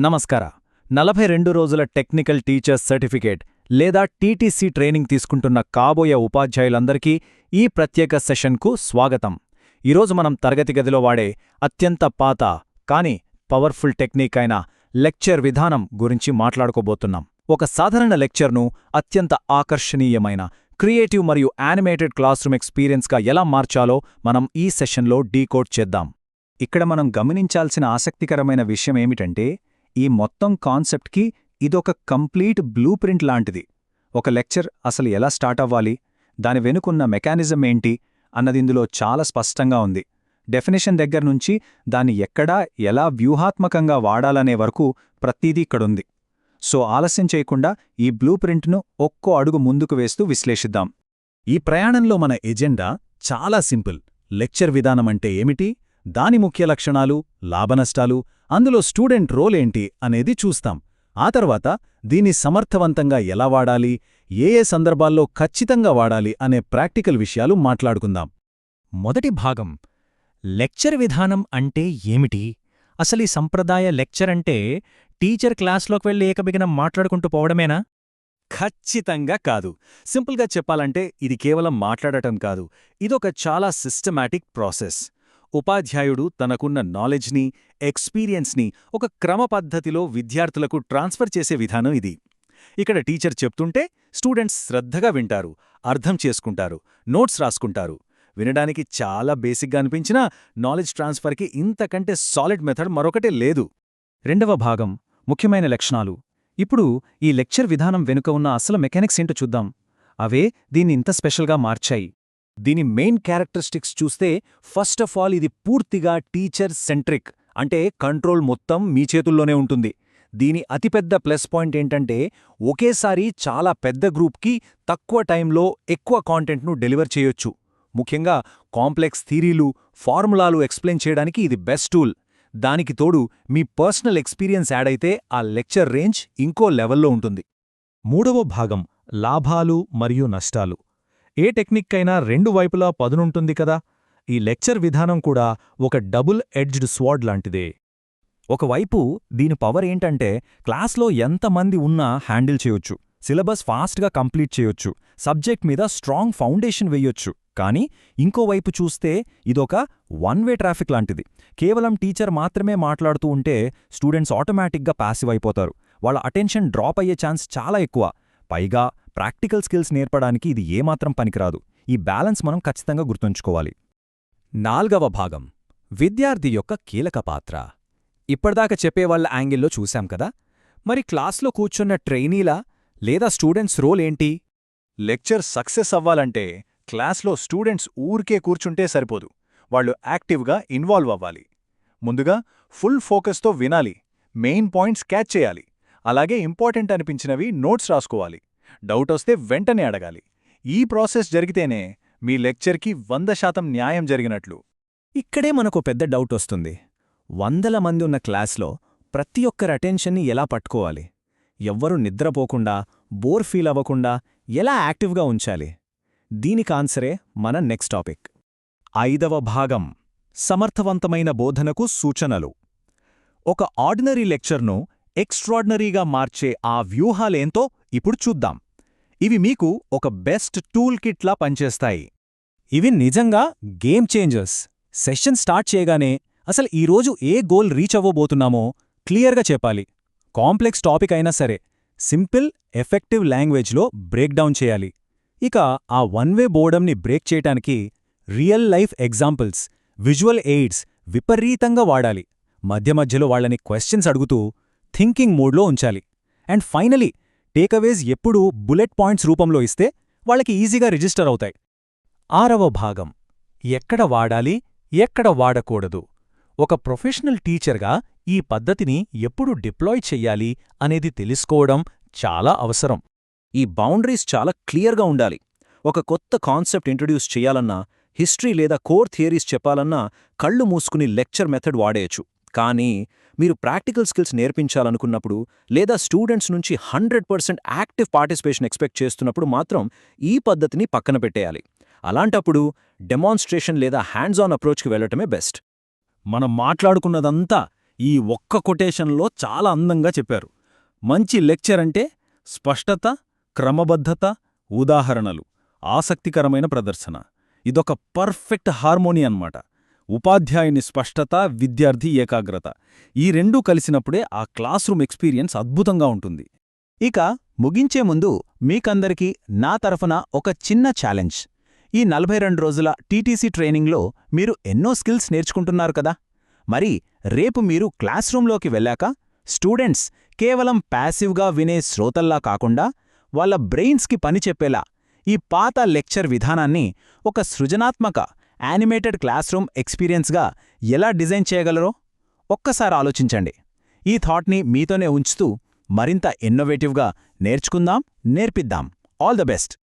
నమస్కార 42 రోజుల technical teachers certificate లేదా టీటీసీ ట్రైనింగ్ తీసుకుంటున్న కాబోయే ఉపాధ్యాయులందరికీ ఈ ప్రత్యేక సెషన్కు స్వాగతం. ఈరోజు మనం తరగతి గదిలో వాడే అత్యంత పాత కానీ పవర్ఫుల్ టెక్నిక్ అయిన లెక్చర్ విధానం గురించి మాట్లాడుకోబోతున్నాం. ఒక సాధారణ లెక్చర్ను అత్యంత ఆకర్షణీయమైన క్రియేటివ్ మరియు యానిమేటెడ్ క్లాస్రూమ్ ఎక్స్పీరియన్స్గా ఎలా మార్చాలో మనం ఈ సెషన్లో డీకోడ్ చేద్దాం. ఇక్కడ మనం గమనించాల్సిన ఆసక్తికరమైన విషయం ఏమిటంటే, ఈ మొత్తం కాన్సెప్ట్కి ఇదొక కంప్లీట్ బ్లూ ప్రింట్ లాంటిది. ఒక లెక్చర్ అసలు ఎలా స్టార్ట్ అవ్వాలి, దాని వెనుకున్న మెకానిజం ఏంటి అన్నదిందులో చాలా స్పష్టంగా ఉంది. డెఫినేషన్ దగ్గర్నుంచి దాన్ని ఎక్కడా ఎలా వ్యూహాత్మకంగా వాడాలనే వరకు ప్రతిదీ ఇక్కడుంది. సో ఆలస్యం చేయకుండా ఈ బ్లూ ప్రింట్ను ఒక్కో అడుగు ముందుకు వేస్తూ విశ్లేషిద్దాం. ఈ ప్రయాణంలో మన ఎజెండా చాలా సింపుల్. లెక్చర్ విధానమంటే ఏమిటి, దాని ముఖ్య లక్షణాలు, లాభనష్టాలు, అందులో స్టూడెంట్ రోల్ ఏంటి అనేది చూస్తాం. ఆ తర్వాత దీన్ని సమర్థవంతంగా ఎలా వాడాలి, ఏ సందర్భాల్లో ఖచ్చితంగా వాడాలి అనే ప్రాక్టికల్ విషయాలు మాట్లాడుకుందాం. మొదటి భాగం, లెక్చర్ విధానం అంటే ఏమిటి? అసలీ సంప్రదాయ లెక్చర్ అంటే టీచర్ క్లాస్లోకి వెళ్ళి ఏకబిగిన మాట్లాడుకుంటూ పోవడమేనా? ఖచ్చితంగా కాదు. సింపుల్గా చెప్పాలంటే ఇది కేవలం మాట్లాడటం కాదు, ఇదొక చాలా సిస్టమాటిక్ ప్రాసెస్. ఉపాధ్యాయుడు తనకున్న నాలెడ్జ్ని, ఎక్స్పీరియన్స్ని ఒక క్రమపద్ధతిలో విద్యార్థులకు ట్రాన్స్ఫర్ చేసే విధానం ఇది. ఇక్కడ టీచర్ చెప్తుంటే స్టూడెంట్స్ శ్రద్ధగా వింటారు, అర్థం చేసుకుంటారు, నోట్స్ రాసుకుంటారు. వినడానికి చాలా బేసిక్గా అనిపించినా నాలెడ్జ్ ట్రాన్స్ఫర్కి ఇంతకంటే సాలిడ్ మెథడ్ మరొకటే లేదు. రెండవ భాగం, ముఖ్యమైన లక్షణాలు. ఇప్పుడు ఈ లెక్చర్ విధానం వెనుక ఉన్న అసలు మెకానిక్స్ ఏంటో చూద్దాం. అవే దీన్ని ఇంత స్పెషల్గా మార్చాయి. దీని మెయిన్ క్యారెక్టరిస్టిక్స్ చూస్తే ఫస్ట్ ఆఫ్ ఆల్ ఇది పూర్తిగా టీచర్ సెంట్రిక్, అంటే కంట్రోల్ మొత్తం మీ చేతుల్లోనే ఉంటుంది. దీని అతిపెద్ద ప్లస్ పాయింట్ ఏంటంటే ఒకేసారి చాలా పెద్ద గ్రూప్కి తక్కువ టైంలో ఎక్కువ కాంటెంట్ను డెలివర్ చేయొచ్చు. ముఖ్యంగా కాంప్లెక్స్ థీరీలు, ఫార్ములాలు ఎక్స్ప్లెయిన్ చేయడానికి ఇది బెస్ట్ టూల్. దానికి తోడు మీ పర్సనల్ ఎక్స్పీరియన్స్ యాడ్ అయితే ఆ లెక్చర్ రేంజ్ ఇంకో లెవెల్లో ఉంటుంది. మూడవ భాగం, లాభాలు మరియు నష్టాలు. ఏ టెక్నిక్కైనా రెండు వైపులా పదునుంటుంది కదా. ఈ లెక్చర్ విధానం కూడా ఒక డబుల్ ఎడ్జ్డ్ స్వార్డ్ లాంటిదే. ఒకవైపు దీని పవర్ ఏంటంటే క్లాస్లో ఎంతమంది ఉన్నా హ్యాండిల్ చేయొచ్చు, సిలబస్ ఫాస్ట్గా కంప్లీట్ చేయొచ్చు, సబ్జెక్ట్ మీద స్ట్రాంగ్ ఫౌండేషన్ వెయ్యొచ్చు. కానీ ఇంకోవైపు చూస్తే ఇదొక వన్ వే ట్రాఫిక్ లాంటిది. కేవలం టీచర్ మాత్రమే మాట్లాడుతూ ఉంటే స్టూడెంట్స్ ఆటోమేటిక్గా పాసివ్ అయిపోతారు. వాళ్ళ అటెన్షన్ డ్రాప్ అయ్యే ఛాన్స్ చాలా ఎక్కువ. పైగా ప్రాక్టికల్ స్కిల్స్ నేర్పడానికి ఇది ఏమాత్రం పనికిరాదు. ఈ బ్యాలెన్స్ మనం ఖచ్చితంగా గుర్తుంచుకోవాలి. నాల్గవ భాగం, విద్యార్థి యొక్క కీలక పాత్ర. ఇప్పటిదాకా చెప్పేవాళ్ల యాంగిల్లో చూశాం కదా. మరి క్లాస్లో కూర్చున్న ట్రైనీలా లేదా స్టూడెంట్స్ రోల్ ఏంటి? లెక్చర్ సక్సెస్ అవ్వాలంటే క్లాస్లో స్టూడెంట్స్ ఊరికే కూర్చుంటే సరిపోదు. వాళ్ళు యాక్టివ్గా ఇన్వాల్వ్ అవ్వాలి. ముందుగా ఫుల్ ఫోకస్తో వినాలి, మెయిన్ పాయింట్స్ క్యాచ్ చేయాలి. అలాగే ఇంపార్టెంట్ అనిపించినవి నోట్స్ రాసుకోవాలి. డౌటొస్తే వెంటనే అడగాలి. ఈ ప్రాసెస్ జరిగితేనే మీ లెక్చర్కి 100% న్యాయం జరిగినట్లు. ఇక్కడే మనకు పెద్ద డౌట్ వస్తుంది. 100 మంది ఉన్న క్లాస్లో ప్రతి ఒక్కరి అటెన్షన్ని ఎలా పట్టుకోవాలి? ఎవ్వరూ నిద్రపోకుండా, బోర్ ఫీల్ అవ్వకుండా ఎలా యాక్టివ్గా ఉంచాలి? దీనికి ఆన్సరే మన నెక్స్ట్ టాపిక్. 5వ భాగం, సమర్థవంతమైన బోధనకు సూచనలు. ఒక ఆర్డినరీ లెక్చర్ను ఎక్స్ట్రార్డినరీగా మార్చే ఆ వ్యూహాలేంతో ఇప్పుడు చూద్దాం. ఇవి మీకు ఒక బెస్ట్ టూల్ కిట్లా పనిచేస్తాయి. ఇవి నిజంగా గేమ్ చేంజర్స్. సెషన్ స్టార్ట్ చేయగానే అసలు ఈరోజు ఏ గోల్ రీచ్ అవ్వబోతున్నామో క్లియర్గా చెప్పాలి. కాంప్లెక్స్ టాపిక్ అయినా సరే సింపుల్, ఎఫెక్టివ్ లాంగ్వేజ్లో బ్రేక్డౌన్ చేయాలి. ఇక ఆ వన్ వే బోర్డంని బ్రేక్ చేయటానికి real life examples, visual AIDS విపరీతంగా వాడాలి. మధ్య మధ్యలో వాళ్ళని క్వశ్చన్స్ అడుగుతూ థింకింగ్ మూడ్లో ఉంచాలి. అండ్ ఫైనలీ టేకవేజ్ ఎప్పుడూ బుల్లెట్ పాయింట్స్ రూపంలో ఇస్తే వాళ్ళకి ఈజీగా రిజిస్టర్ అవుతాయి. 6వ భాగం, ఎక్కడ వాడాలి, ఎక్కడ వాడకూడదు. ఒక ప్రొఫెషనల్ టీచర్గా ఈ పద్ధతిని ఎప్పుడు డిప్లాయ్ చెయ్యాలి అనేది తెలుసుకోవడం చాలా అవసరం. ఈ బౌండరీస్ చాలా క్లియర్గా ఉండాలి. ఒక కొత్త కాన్సెప్ట్ ఇంట్రడ్యూస్ చెయ్యాలన్నా, హిస్టరీ లేదా కోర్ థియరీస్ చెప్పాలన్నా కళ్ళు మూసుకుని లెక్చర్ మెథడ్ వాడేయచ్చు. కానీ మీరు ప్రాక్టికల్ స్కిల్స్ నేర్పించాలనుకున్నప్పుడు లేదా స్టూడెంట్స్ నుంచి 100% యాక్టివ్ పార్టిసిపేషన్ ఎక్స్పెక్ట్ చేస్తున్నప్పుడు మాత్రం ఈ పద్ధతిని పక్కన పెట్టేయాలి. అలాంటప్పుడు డెమాన్స్ట్రేషన్ లేదా హ్యాండ్స్ ఆన్ అప్రోచ్కి వెళ్లటమే బెస్ట్. మనం మాట్లాడుకున్నదంతా ఈ ఒక్క కొటేషన్లో చాలా అందంగా చెప్పారు. మంచి లెక్చర్ అంటే స్పష్టత, క్రమబద్ధత, ఉదాహరణలు, ఆసక్తికరమైన ప్రదర్శన. ఇదొక పర్ఫెక్ట్ హార్మోని అన్నమాట. ఉపాధ్యాయుని స్పష్టత, విద్యార్థి ఏకాగ్రత, ఈ రెండూ కలిసినప్పుడే ఆ క్లాస్ రూమ్ ఎక్స్పీరియన్స్ అద్భుతంగా ఉంటుంది. ఇక ముగించే ముందు మీకందరికీ నా తరఫున ఒక చిన్న ఛాలెంజ్. ఈ 42 రోజుల టీటీసీ ట్రైనింగ్లో మీరు ఎన్నో స్కిల్స్ నేర్చుకుంటున్నారు కదా. మరి రేపు మీరు క్లాస్ రూంలోకి వెళ్ళాక స్టూడెంట్స్ కేవలం ప్యాసివ్గా వినే శ్రోతల్లా కాకుండా వాళ్ళ బ్రెయిన్స్కి పని చెప్పేలా ఈ పాత లెక్చర్ విధానాన్ని ఒక సృజనాత్మక యానిమేటెడ్ క్లాస్ రూమ్ ఎక్స్పీరియన్స్గా ఎలా డిజైన్ చేయగలరో ఒక్కసారి ఆలోచించండి. ఈ థాట్ని మీతోనే ఉంచుతూ మరింత ఇన్నోవేటివ్గా నేర్చుకుందాం, నేర్పిద్దాం. All the best.